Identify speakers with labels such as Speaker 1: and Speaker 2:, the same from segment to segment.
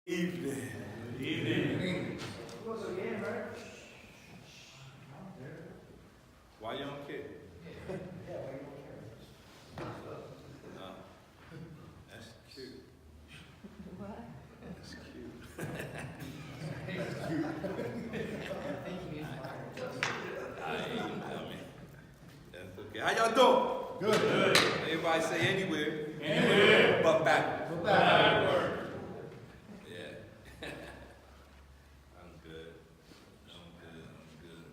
Speaker 1: Evening.
Speaker 2: Good evening.
Speaker 1: Why you don't care? No. That's cute.
Speaker 3: What?
Speaker 1: That's cute. I mean, that's okay. How y'all doing?
Speaker 2: Good.
Speaker 1: Everybody say anywhere.
Speaker 2: Anywhere.
Speaker 1: But backwards.
Speaker 2: But backward.
Speaker 1: Yeah. I'm good. I'm good.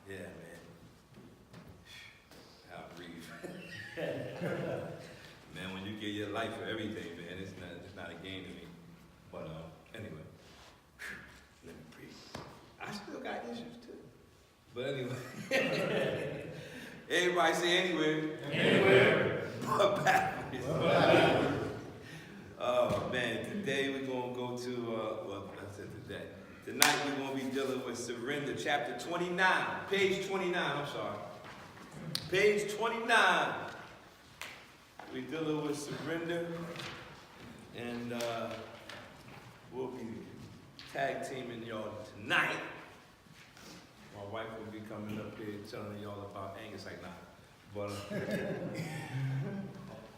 Speaker 1: Yeah, man. I breathe. Man, when you give your life for everything, man, it's not a game to me. But anyway, let me breathe. I still got issues too. But anyway, everybody say anywhere.
Speaker 2: Anywhere.
Speaker 1: But backwards.
Speaker 2: But backward.
Speaker 1: Oh man, today we're gonna go to I said today. Tonight we're gonna be dealing with Surrender, chapter 29, page 29. I'm sorry, page 29. We're dealing with surrender, and we'll be tag teaming y'all tonight. My wife will be coming up here telling y'all about Angus like that, but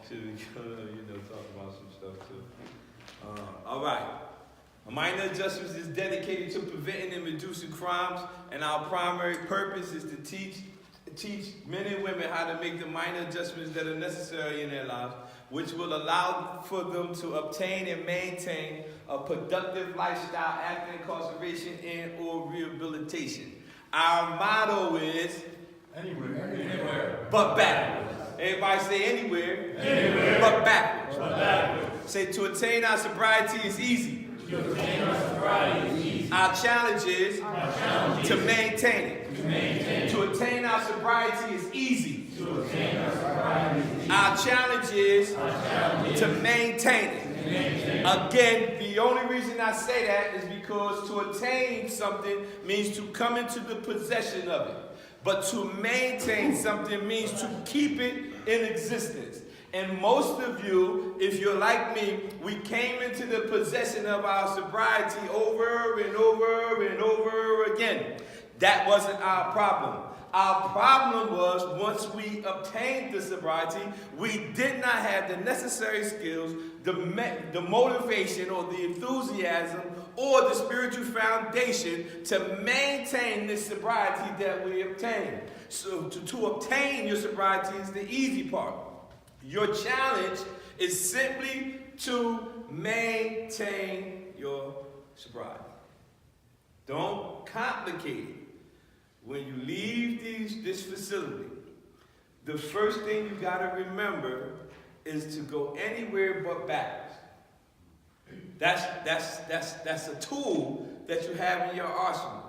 Speaker 1: should we talk about some stuff too. All right. Minor adjustments is dedicated to preventing and reducing crimes, and our primary purpose is to teach men and women how to make the minor adjustments that are necessary in their lives, which will allow for them to obtain and maintain a productive lifestyle after incarceration and or rehabilitation. Our motto is
Speaker 2: Anywhere.
Speaker 1: but backwards. Everybody say anywhere.
Speaker 2: Anywhere.
Speaker 1: But backwards.
Speaker 2: But backward.
Speaker 1: Say to attain our sobriety is easy.
Speaker 2: To obtain our sobriety is easy.
Speaker 1: Our challenge is
Speaker 2: Our challenge
Speaker 1: to
Speaker 2: is
Speaker 1: maintain it.
Speaker 2: to maintain.
Speaker 1: To attain our sobriety is easy.
Speaker 2: To obtain our sobriety is easy.
Speaker 1: Our challenge is
Speaker 2: Our challenge
Speaker 1: to maintain it.
Speaker 2: is to maintain.
Speaker 1: Again, the only reason I say that is because to attain something means to come into the possession of it. But to maintain something means to keep it in existence. And most of you, if you're like me, we came into the possession of our sobriety over and over and over again. That wasn't our problem. Our problem was once we obtained the sobriety, we did not have the necessary skills, the motivation or the enthusiasm or the spiritual foundation to maintain the sobriety that we obtained. So to obtain your sobriety is the easy part. Your challenge is simply to maintain your sobriety. Don't complicate it. When you leave this facility, the first thing you got to remember is to go anywhere but backwards. That's a tool that you have in your arsenal.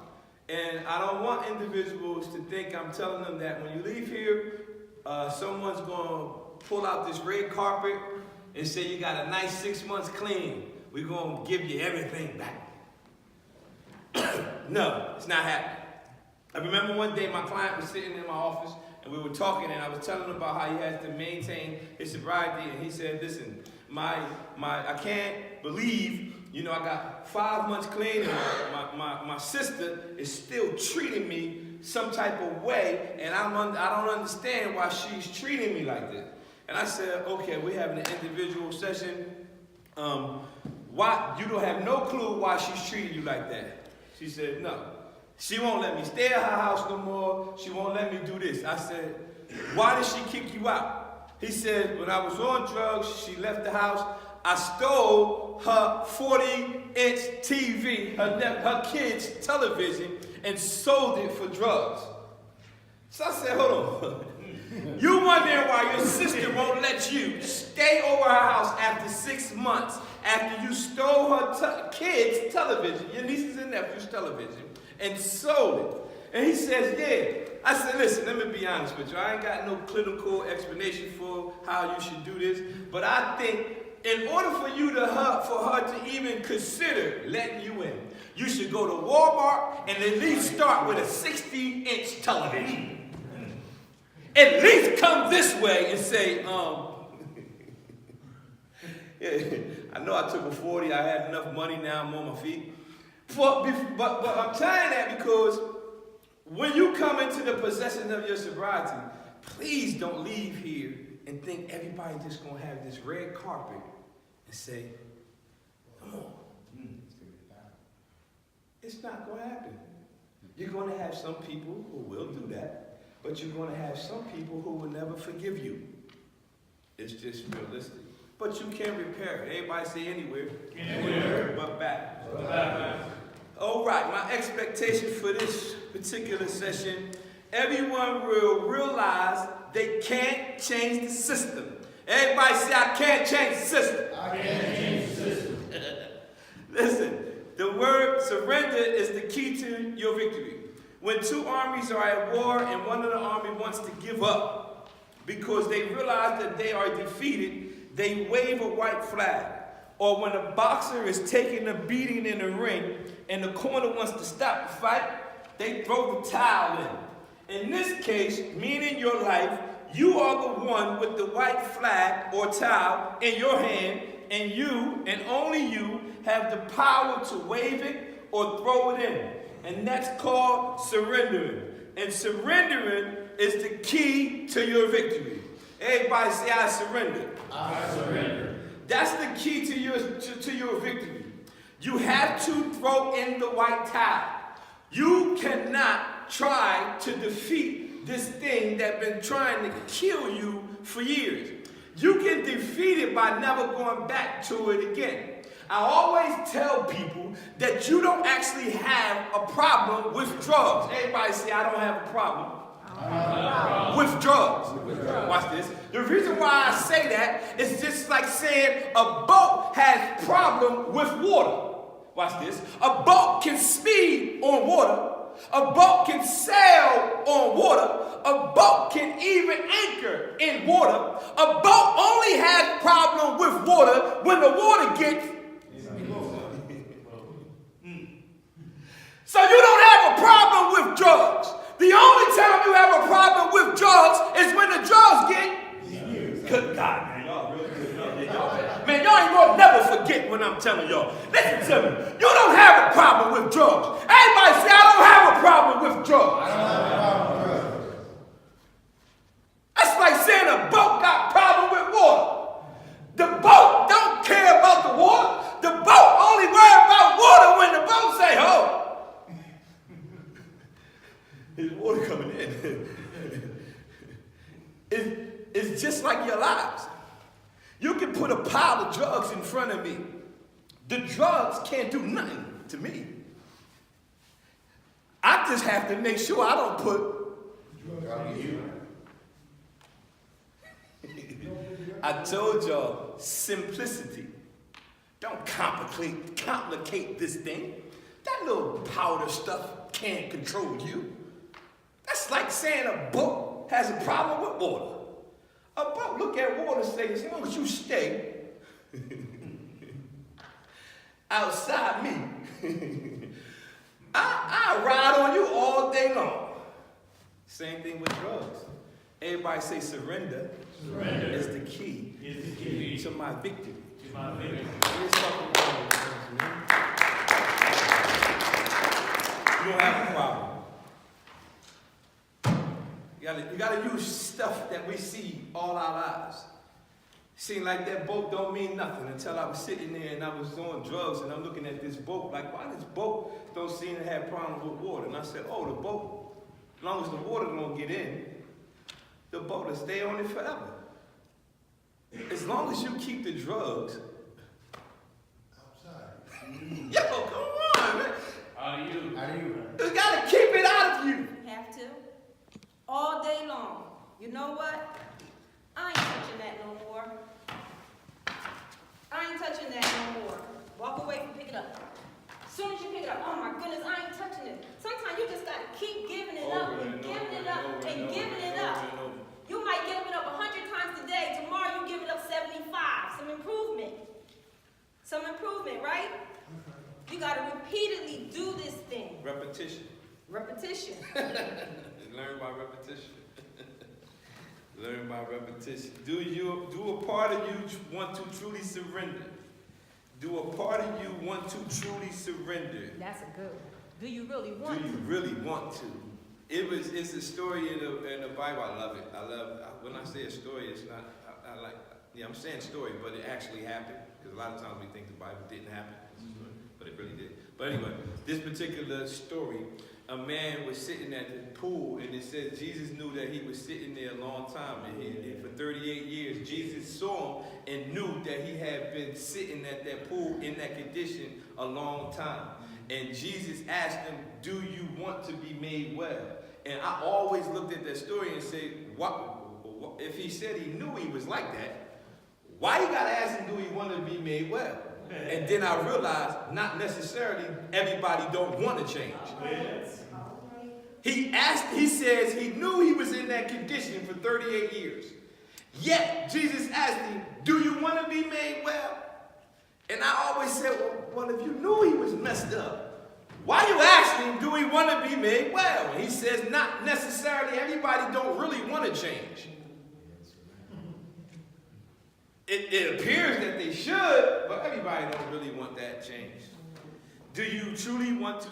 Speaker 1: And I don't want individuals to think I'm telling them that when you leave here, someone's going to pull out this red carpet and say you got a nice 6 months clean. We're going to give you everything back. No, it's not happening. I remember one day my client was sitting in my office and we were talking and I was telling him about how he has to maintain his sobriety, and he said, listen, I can't believe, I got 5 months clean and my sister is still treating me some type of way, and I don't understand why she's treating me like this. And I said, okay, we're having an individual session. Why you don't have no clue why she's treating you like that? She said, no. She won't let me stay at her house no more. She won't let me do this. I said, why did she kick you out? He said, when I was on drugs, she left the house. I stole her 40-inch TV, her kid's television, and sold it for drugs. So I said, hold on. You wondering why your sister won't let you stay over her house after 6 months after you stole her kid's television, your nieces and nephews' television, and sold it. And he says, yeah. I said, listen, let me be honest with you. I ain't got no clinical explanation for how you should do this, but I think in order for her to even consider letting you in, you should go to Walmart and at least start with a 60-inch television. At least come this way and say, I know I took a 40. I had enough money. Now I'm on my feet. But I'm saying that because when you come into the possession of your sobriety, please don't leave here and think everybody just going to have this red carpet and say, come on. It's not going to happen. You're going to have some people who will do that, but you're going to have some people who will never forgive you. It's just realistic. But you can repair it. Everybody say anywhere. Anywhere. But back. All right, my expectation for this particular session, everyone will realize they can't change the system. Everybody say, I can't change the system.
Speaker 2: I can't change the system.
Speaker 1: Listen, the word surrender is the key to your victory. When two armies are at war and one of the army wants to give up because they realize that they are defeated, they wave a white flag. Or when a boxer is taking a beating in the ring and the corner wants to stop the fight, they throw the towel in. In this case, meaning your life, you are the one with the white flag or towel in your hand, and you, and only you, have the power to wave it or throw it in. And that's called surrendering. And surrendering is the key to your victory. Everybody say, I surrender.
Speaker 2: I surrender.
Speaker 1: That's the key to your victory. You have to throw in the white towel. You cannot try to defeat this thing that's been trying to kill you for years. You can defeat it by never going back to it again. I always tell people that you don't actually have a problem with drugs. Everybody say, I don't have a problem with drugs. Watch this. The reason why I say that is just like saying a boat has problem with water. Watch this. A boat can speed on water. A boat can sail on water. A boat can even anchor in water. A boat only has problem with water when the water gets. So you don't have a problem with drugs. The only time you have a problem with drugs is when the drugs get. Good God, man, y'all really good. Man, y'all ain't gonna never forget when I'm telling y'all. Listen to me. You don't have a problem with drugs. Everybody say, I don't have a problem with drugs.
Speaker 2: I don't have a problem with drugs.
Speaker 1: That's like saying a boat got a problem with water. The boat don't care about the water. The boat only worry about water when the boat say, oh. There's water coming in. It's just like your lives. You can put a pile of drugs in front of me. The drugs can't do nothing to me. I just have to make sure I don't put drugs on you. I told y'all, simplicity. Don't complicate this thing. That little powder stuff can't control you. That's like saying a boat has a problem with water. A boat look at water and say, as long as you stay outside me, I ride on you all day long. Same thing with drugs. Everybody say surrender. Surrender is the key, to my victory. Let's talk about it, man. You don't have a problem. You gotta use stuff that we see all our lives. Seemed like that boat don't mean nothing until I was sitting there and I was doing drugs and I'm looking at this boat like, why this boat don't seem to have problems with water? And I said, oh, the boat, as long as the water don't get in, the boat will stay on it forever. As long as you keep the drugs outside. Yo, come on, man.
Speaker 2: How do you?
Speaker 1: You gotta keep it out of you.
Speaker 3: Have to. All day long. You know what? I ain't touching that no more. I ain't touching that no more. Walk away from pick it up. As soon as you pick it up, oh my goodness, I ain't touching it. Sometimes you just gotta keep giving it up and giving it up and giving it up. You might give it up 100 times a day. Tomorrow you give it up 75. Some improvement. Some improvement, right? You gotta repeatedly do this thing.
Speaker 1: Repetition.
Speaker 3: Repetition.
Speaker 1: Learn by repetition. Learn by repetition. Do a part of you want to truly surrender? Do a part of you want to truly surrender?
Speaker 3: That's a good one. Do you really want
Speaker 1: Do you
Speaker 3: to?
Speaker 1: really want to? It's a story in the Bible. I love it. When I say a story, it's not, I'm saying story, but it actually happened. Because a lot of times we think the Bible didn't happen, but it really did. But anyway, this particular story, a man was sitting at the pool, and it says Jesus knew that he was sitting there a long time. And for 38 years, Jesus saw him and knew that he had been sitting at that pool in that condition a long time. And Jesus asked him, do you want to be made well? And I always looked at that story and said, if he said he knew he was like that, why you gotta ask him, do he want to be made well? And then I realized, not necessarily everybody don't want to change. He says he knew he was in that condition for 38 years. Yet, Jesus asked him, do you want to be made well? And I always said, well, if you knew he was messed up, why you asking him, do he want to be made well? And he says, not necessarily everybody don't really want to change. It appears that they should, but everybody don't really want that change. Do you truly want to